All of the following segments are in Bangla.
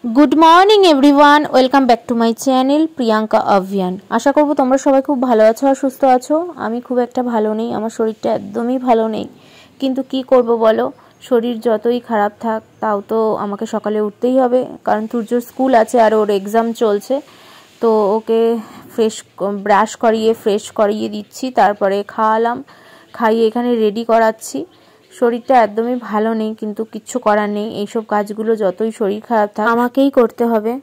Good morning everyone, welcome back to my channel Priyanka Abhiyan. আশা করব তোমরা সবাই খুব ভালো আছো আর সুস্থ আছো। আমি খুব একটা ভালো নেই, আমার শরীরটা একদমই ভালো নেই। কিন্তু কি করব বলো, শরীর যতই খারাপ থাক তাও তো আমাকে সকালে উঠতেই হবে, কারণ তুর্যর স্কুল আছে আর ওর এক্সাম চলছে। তো ওকে ব্রাশ করিয়ে ফ্রেশ করিয়ে দিচ্ছি, তারপরে খাওয়ালাম, খাইয়ে এখানে রেডি করাচ্ছি। শরীরটা একদমই ভালো নেই, কিন্তু কিচ্ছু করার নেই, এইসব কাজগুলো যতই শরীর খারাপ থাক আমাকেই করতে হবে।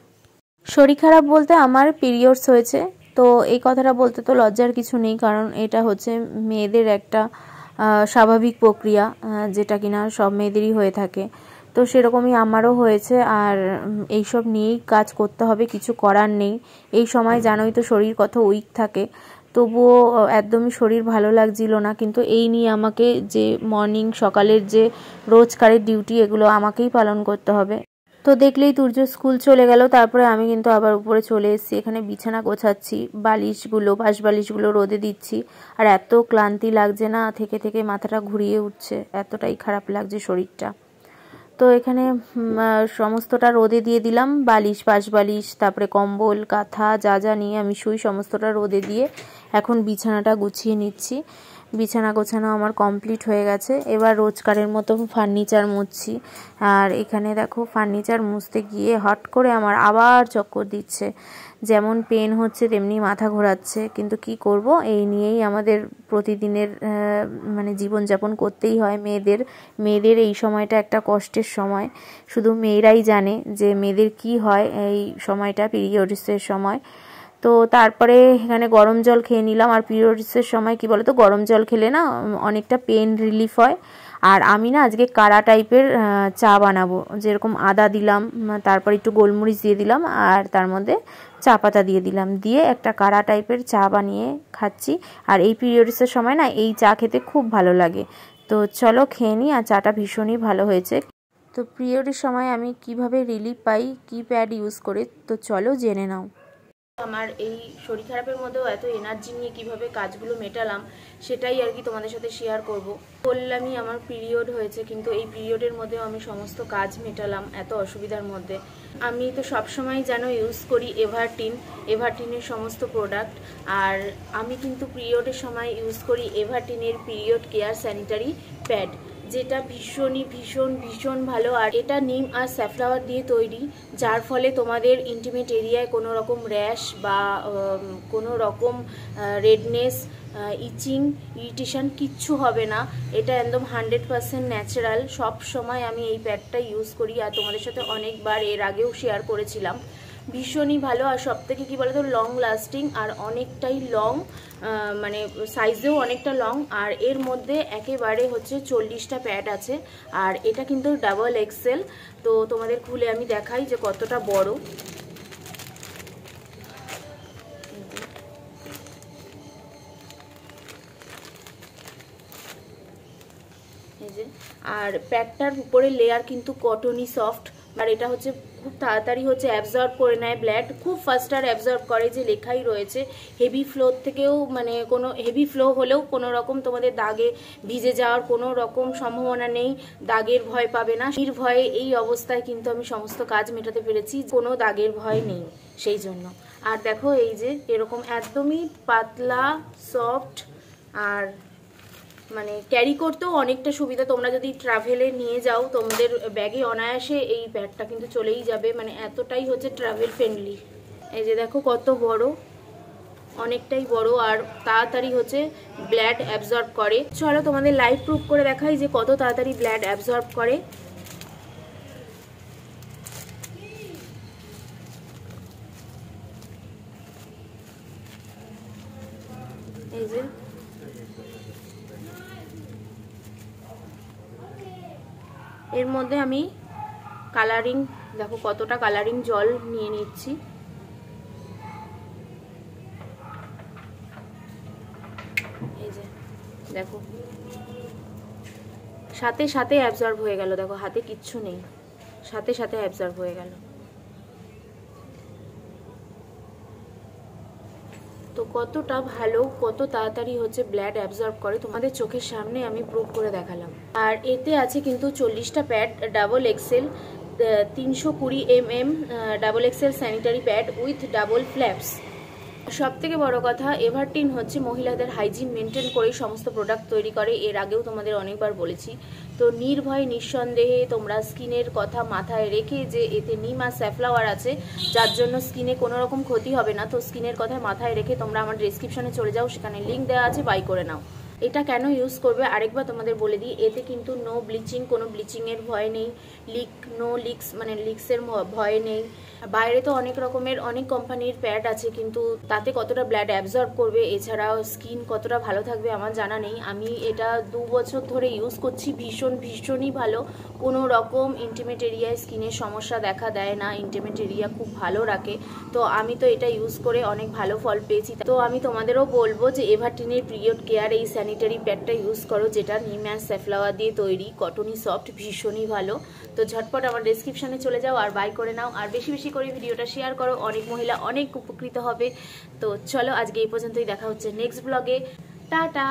শরীর খারাপ বলতে আমার পিরিয়ডস হয়েছে, তো এই কথাটা বলতে তো লজ্জার কিছু নেই, কারণ এটা হচ্ছে মেয়েদের একটা স্বাভাবিক প্রক্রিয়া, যেটা কিনা সব মেয়েদেরই হয়ে থাকে। তো সেরকমই আমারও হয়েছে, আর এইসব নিয়েই কাজ করতে হবে, কিছু করার নেই। এই সময় জানোই তো শরীর কত উইক থাকে, তবুও একদমই শরীর ভালো লাগছিল না। কিন্তু এই নিয়ে আমাকে যে সকালের যে রোজকারের ডিউটি, এগুলো আমাকেই পালন করতে হবে। তো দেখলেই তুর্য স্কুল চলে গেল, তারপরে আমি কিন্তু আবার উপরে চলে এসেছি, এখানে বিছানা গোছাচ্ছি, বাঁশ বালিশগুলো রোদে দিচ্ছি। আর এত ক্লান্তি লাগছে না, থেকে থেকে মাথাটা ঘুরিয়ে উঠছে, এতটাই খারাপ লাগছে শরীরটা। তো এখানে সমস্তটা রোদে দিয়ে দিলাম, বাঁশ বালিশ, তারপরে কম্বল কাঁথা যা যা নিয়ে আমি শুই সমস্তটা রোদে দিয়ে এখন বিছানাটা গুছিয়ে নিচ্ছি। বিছানা গোছানো আমার কমপ্লিট হয়ে গেছে, এবার রোজকারের মতো ফার্নিচার মুছছি। আর এখানে দেখো ফার্নিচার মুছতে গিয়ে হট করে আমার আবার চক্কর দিচ্ছে, যেমন পেন হচ্ছে তেমনি মাথা ঘোরাচ্ছে। কিন্তু কি করব, এই নিয়েই আমাদের প্রতিদিনের জীবনযাপন করতেই হয়। মেয়েদের এই সময়টা একটা কষ্টের সময়, শুধু মেয়েরাই জানে যে মেয়েদের কি হয় এই সময়টা, পিরিয়ডসের সময়। তো তারপরে এখানে গরম জল খেয়ে নিলাম। আর পিরিয়ডসের সময় কি বলতো, গরম জল খেলে না অনেকটা পেন রিলিফ হয়। আর আমি না আজকে কাড়া টাইপের চা বানাবো, যেরকম আদা দিলাম, তারপর একটু গোলমরিচ দিয়ে দিলাম, আর তার মধ্যে চা পাতা দিয়ে দিলাম, দিয়ে একটা কাড়া টাইপের চা বানিয়ে খাচ্ছি। আর এই পিরিয়ডসের সময় না এই চা খেতে খুব ভালো লাগে। তো চলো খেয়ে নিই, আর চাটা ভীষণই ভালো হয়েছে। তো পিরিয়ডের সময় আমি কিভাবে রিলিফ পাই, কি প্যাড ইউজ করে, তো চলো জেনে নাও। আমার এই শরীর খারাপের মধ্যেও এত এনার্জি নিয়ে কিভাবে কাজগুলো মেটালাম, সেটাই আর কি তোমাদের সাথে শেয়ার করব। বললামই আমার পিরিয়ড হয়েছে, কিন্তু এই পিরিয়ডের মধ্যেও আমি সমস্ত কাজ মেটালাম এত অসুবিধার মধ্যে। আমি তো সবসময় যেন ইউজ করি এভারটিনের সমস্ত প্রোডাক্ট। আর আমি কিন্তু পিরিয়ডের সময় ইউজ করি এভারটিনের পিরিয়ড কেয়ার স্যানিটারি প্যাড, যেটা ভীষণ ভালো। আর এটা নিম আর স্যাফ্লাওয়ার দিয়ে তৈরি, যার ফলে তোমাদের ইন্টিমেট এরিয়ায় কোনো রকম র্যাশ বা কোনো রকম রেডনেস, ইচিং, ইরিটেশন কিচ্ছু হবে না। এটা একদম 100% ন্যাচারাল। সব সময় আমি এই প্যাডটা ইউজ করি, আর তোমাদের সাথে অনেকবার এর আগেও শেয়ার করেছিলাম। ভীষণই ভালো, আর সব থেকে কী বলো তো, লং লাস্টিং, আর অনেকটাই লং, সাইজেও অনেকটা লং। আর এর মধ্যে একেবারে হচ্ছে 40টা প্যাড আছে, আর এটা কিন্তু ডাবল এক্সেল। তো তোমাদের খুলে আমি দেখাই যে কতটা বড়। এই যে, আর প্যাডটার উপরে লেয়ার কিন্তু কটনই সফট, আর এটা হচ্ছে খুব তাড়াতাড়ি হচ্ছে অ্যাবজর্ব করে নেয় ব্লাড, খুব ফাস্টার অ্যাবজর্ব করে, যে লেখাই রয়েছে। হেভি ফ্লোর থেকেও কোনো হেভি ফ্লো হলেও কোনো রকম তোমাদের দাগে ভিজে যাওয়ার কোনো রকম সম্ভাবনা নেই, দাগের ভয় পাবে না। ভয়ে এই অবস্থায় কিন্তু আমি সমস্ত কাজ মেটাতে পেরেছি, কোনো দাগের ভয় নেই সেই জন্য। আর দেখো এই যে এরকম একদমই পাতলা সফট, আর ক্যারি করতেও অনেকটা সুবিধা। তোমরা যদি ট্রাভেলে নিয়ে যাও, তোমাদের ব্যাগে অনায়াসে এই প্যাডটা কিন্তু চলেই যাবে, এতটাই হচ্ছে ট্রাভেল ফ্রেন্ডলি। এই যে দেখো কত বড়, অনেকটাই বড়, আর তাড়াতাড়ি হচ্ছে ব্লাড অ্যাবজর্ব করে। চলো তোমাদের লাইভ প্রুফ করে দেখাই যে কত তাড়াতাড়ি ব্লাড অ্যাবজর্ব করে। এই যে এর মধ্যে আমি কালারিং, দেখো কতটা কালারিং জল নিয়ে নিচ্ছি। এই যে দেখো সাথে সাথে অ্যাবজর্ব হয়ে গেল, দেখো হাতে কিচ্ছু নেই, সাথে সাথে অ্যাবজর্ব হয়ে গেল। তো কতটা ভালো, কত তাড়াতাড়ি হচ্ছে ব্লাড অ্যাবজর্ব করে, তোমাদের চোখের সামনে আমি প্রুভ করে দেখালাম। আর এতে আছে কিন্তু 40টা pad, double XL, 320 mm double XL sanitary pad with double flaps. সব থেকে বড় কথা, এভারটিন হচ্ছে মহিলাদের হাইজিন মেনটেন করেই সমস্ত প্রোডাক্ট তৈরি করে, এর আগেও তোমাদের অনেকবার বলেছি। তো নির্ভয়ে নিঃসন্দেহে তোমরা স্কিনের কথা মাথায় রেখে, যে এতে নিম আর স্যাফ্লাওয়ার আছে যার জন্য স্কিনে কোনো রকম ক্ষতি হবে না, তো স্কিনের কথা মাথায় রেখে তোমরা আমার ডেসক্রিপশনে চলে যাও, সেখানে লিঙ্ক দেওয়া আছে, বাই করে নাও। এটা কেন ইউজ করবে আরেকবার তোমাদের বলে দিই, এতে কিন্তু নো ব্লিচিং, কোনো ব্লিচিংয়ের ভয় নেই, লিক্স মানে লিক্সের ভয় নেই। বাইরে তো অনেক রকমের অনেক কোম্পানির প্যাড আছে, কিন্তু তাতে কতটা ব্লাড অ্যাবজর্ব করবে, এছাড়াও স্কিন কতটা ভালো থাকবে আমার জানা নেই। আমি এটা 2 বছর ধরে ইউজ করছি, ভীষণই ভালো, কোনো রকম ইন্টিমেট এরিয়ায় স্কিনের সমস্যা দেখা দেয় না, ইন্টিমেট এরিয়া খুব ভালো রাখে। তো আমি তো এটা ইউজ করে অনেক ভালো ফল পেয়েছি। তো আমি তোমাদেরও বলবো যে এভারটিনের পিরিয়ড কেয়ার এই স্যানিটারি প্যাডটা ইউজ করো, যেটা নিম অ্যান্ড স্যাফ্লাওয়ার দিয়ে তৈরি, কটনই সফট, ভীষণই ভালো। তো ঝটপট আমার ডেসক্রিপশনে চলে যাও আর বাই করে নাও, আর বেশি বেশি করে ভিডিওটা শেয়ার করো, অনেক মহিলা অনেক উপকৃত হবে। তো চলো আজকে এই পর্যন্তই, দেখা হচ্ছে নেক্সট ব্লগে। টাটা।